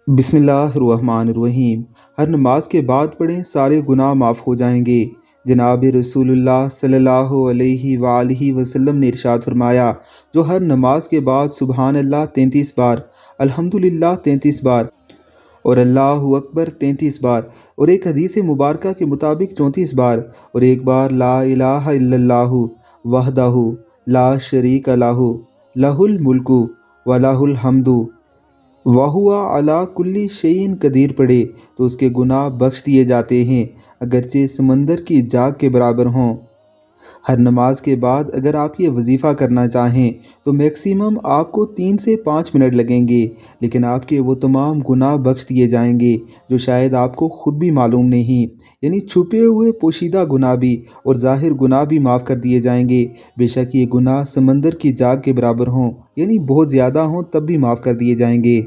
بسم اللہ الرحمن الرحیم۔ ہر نماز کے بعد پڑھیں، سارے گناہ معاف ہو جائیں گے۔ جناب رسول اللہ صلی اللہ علیہ وآلہ وسلم نے ارشاد فرمایا، جو ہر نماز کے بعد سبحان اللہ 33 بار، الحمدللہ 33 بار اور اللہ اکبر 33 بار، اور ایک حدیث مبارکہ کے مطابق 34 بار، اور ایک بار لا الہ الا اللہ وحدہ لا شریک لہ لہ الملک و لہ الحمد وَهُوَ عَلَىٰ كُلِّ شَيْءٍ قدیر پڑھے تو اس کے گناہ بخش دیے جاتے ہیں، اگرچہ سمندر کی جھاگ کے برابر ہوں۔ ہر نماز کے بعد اگر آپ یہ وظیفہ کرنا چاہیں تو میکسیمم آپ کو 3 سے 5 منٹ لگیں گے، لیکن آپ کے وہ تمام گناہ بخش دیے جائیں گے جو شاید آپ کو خود بھی معلوم نہیں، یعنی چھپے ہوئے پوشیدہ گناہ بھی اور ظاہر گناہ بھی معاف کر دیے جائیں گے۔ بے شک یہ گناہ سمندر کی جھاگ کے برابر ہوں، یعنی بہت زیادہ ہوں، تب بھی معاف کر دیے جائیں گے۔